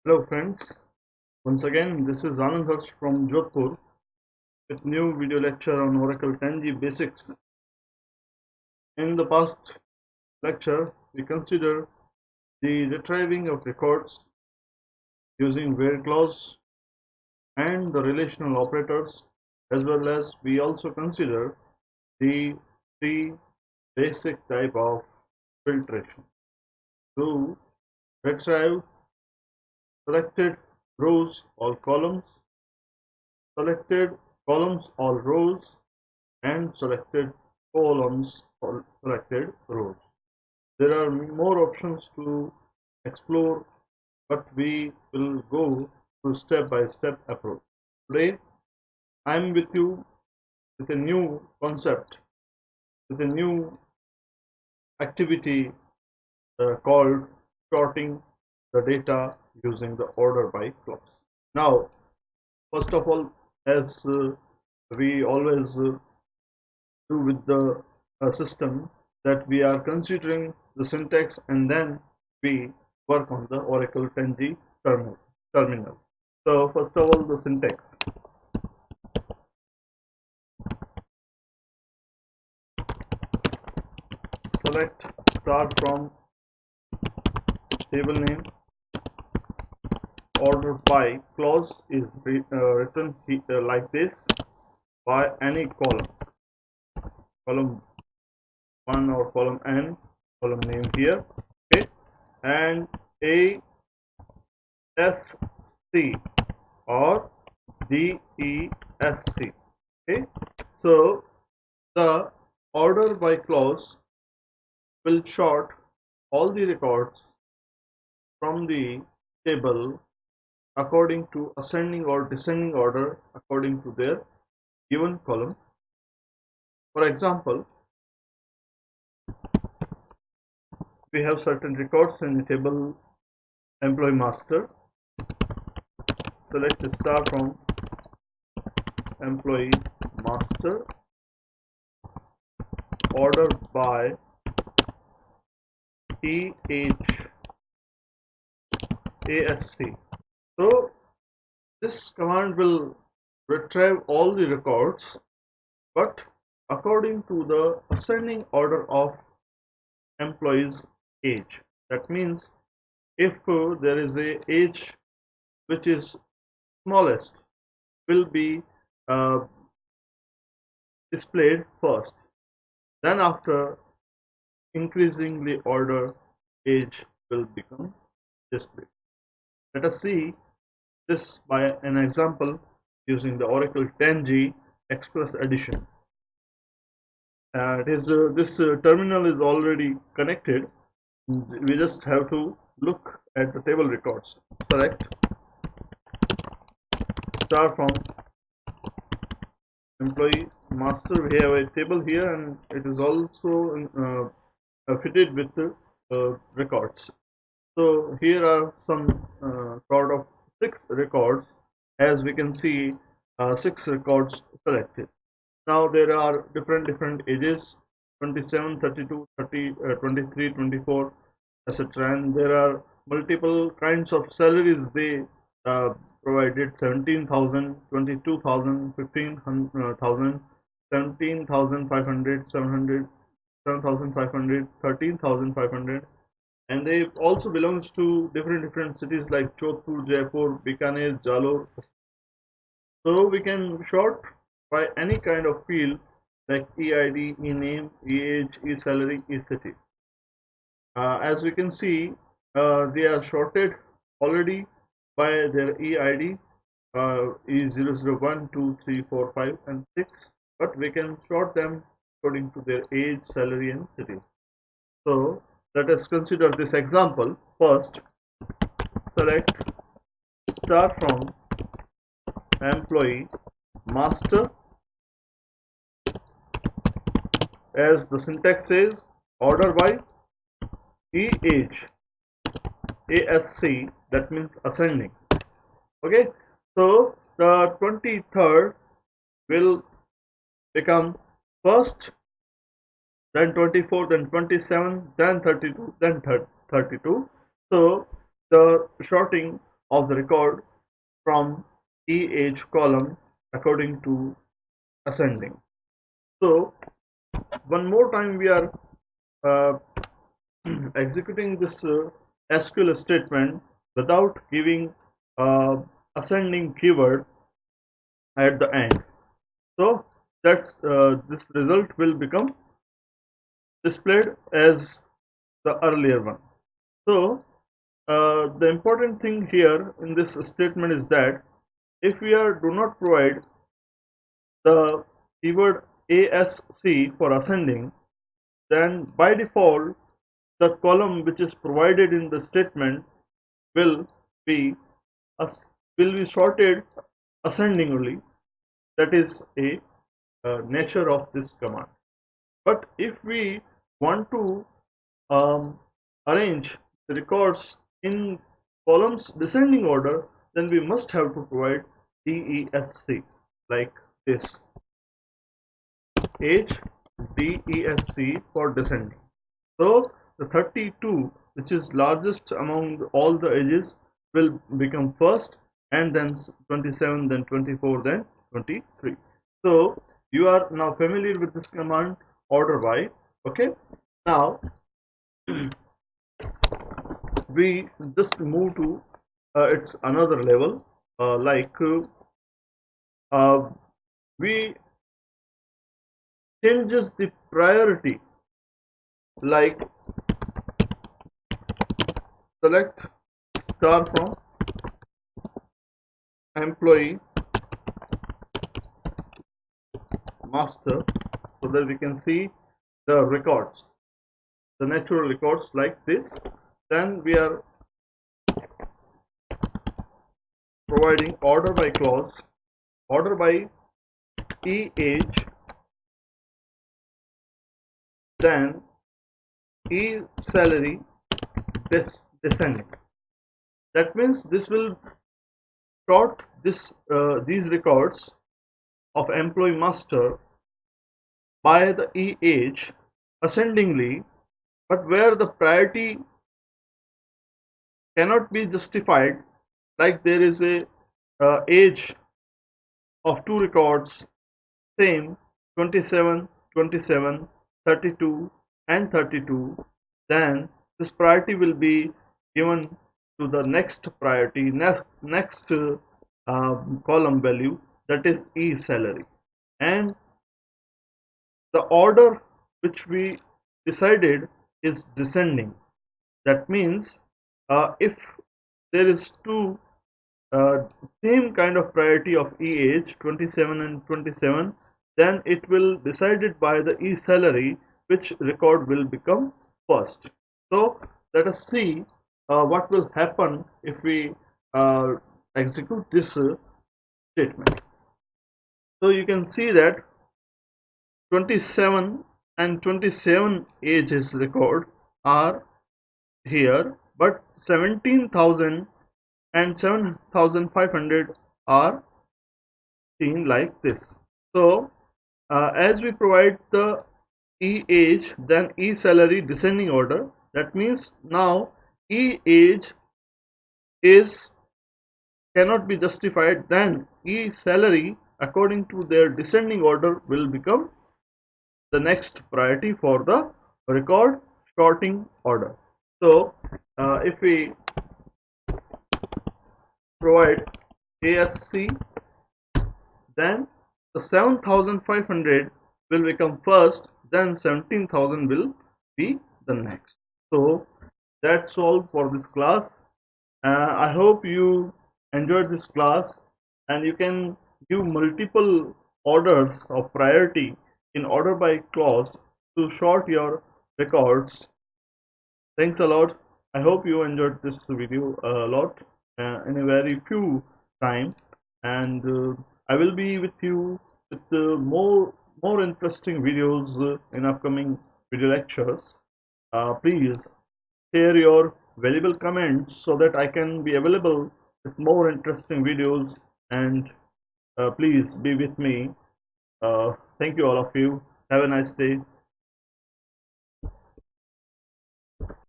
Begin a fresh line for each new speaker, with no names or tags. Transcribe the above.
Hello friends, once again this is Anand from Jodhpur with new video lecture on Oracle 10G Basics. In the past lecture we considered the retrieving of records using where clause and the relational operators, as well as we also consider the three basic type of filtration to retrieve selected rows or columns, selected columns or rows, and selected columns or selected rows. There are more options to explore, but we will go through step-by-step approach. Today, I am with you with a new concept, with a new activity called sorting the data using the order by clause. Now, first of all, as we always do with the system, that we are considering the syntax and then we work on the Oracle 10G terminal. So first of all, the syntax. Select star from table name. Order by clause is written like this: by any column 1 or column n, column name here, okay, and a s c or d e s c, okay. So the order by clause will sort all the records from the table according to ascending or descending order according to their given column. For example, we have certain records in the table employee master. Select star from employee master, order by EHASC. So this command will retrieve all the records, but according to the ascending order of employee's age. That means if there is a age which is smallest, will be uh, displayed first, then after increasingly order age will become displayed. Let us see this by an example using the Oracle 10G Express Edition. This terminal is already connected. We just have to look at the table records. Select star from employee master. We have a table here, and it is also fitted with the records. So here are some sort of 6 records. As we can see, 6 records selected. Now there are different ages: 27, 32, 30, 23, 24, etc. And there are multiple kinds of salaries they uh, provided: 17,000, 22,000, 15,000, 17,500, 700, 7,500, 13,500. And they also belongs to different cities like Jodhpur, Jaipur, Bikaner, Jalore. So we can short by any kind of field like EID, E-name, E-age, E-salary, E-city. As we can see, they are sorted already by their EID, E001, 2, 3, 4, 5, and 6. But we can sort them according to their age, salary, and city. So let us consider this example. First, select star from employee master. As the syntax says, order by EH, ASC, that means ascending. Okay, so the 23rd will become first, then 24, then 27, then 32, then 32. So the sorting of the record from EH column according to ascending. So one more time we are uh, executing this SQL statement without giving uh, ascending keyword at the end. So that this result will become displayed as the earlier one. So the important thing here in this statement is that if we do not provide the keyword ASC for ascending, then by default the column which is provided in the statement will be sorted ascendingly. That is a nature of this command. But if we want to arrange the records in columns descending order, then we must have to provide DESC like this, HDESC for descending. So the 32, which is largest among all the edges, will become first, and then 27, then 24, then 23. So you are now familiar with this command, order by. Okay, now we just move to its another level, we changes the priority, like select star from employee master, so that we can see the records, the natural records like this. Then we are providing order by clause, order by EH, then E salary descending. That means this will sort these records of employee master by the EH ascendingly, but where the priority cannot be justified, like there is a age of two records, same 27, 27, 32 and 32, then this priority will be given to the next priority, next column value, that is E salary. And the order which we decided is descending. That means if there is two same kind of priority of EH 27 and 27, then it will decided by the E salary which record will become first. So let us see what will happen if we execute this statement. So you can see that 27 and 27 ages record are here, but 17,000 and 7,500 are seen like this. So as we provide the E age, then E salary descending order, that means now E age is cannot be justified, then E salary according to their descending order will become the next priority for the record sorting order. So if we provide ASC, then the 7,500 will become first, then 17,000 will be the next. So that's all for this class. I hope you enjoyed this class, and you can give multiple orders of priority in order by clause to sort your records. Thanks a lot. I hope you enjoyed this video a lot in a very few time, and I will be with you with more interesting videos in upcoming video lectures. Please share your valuable comments so that I can be available with more interesting videos, and please be with me. Thank you all of you. Have a nice day.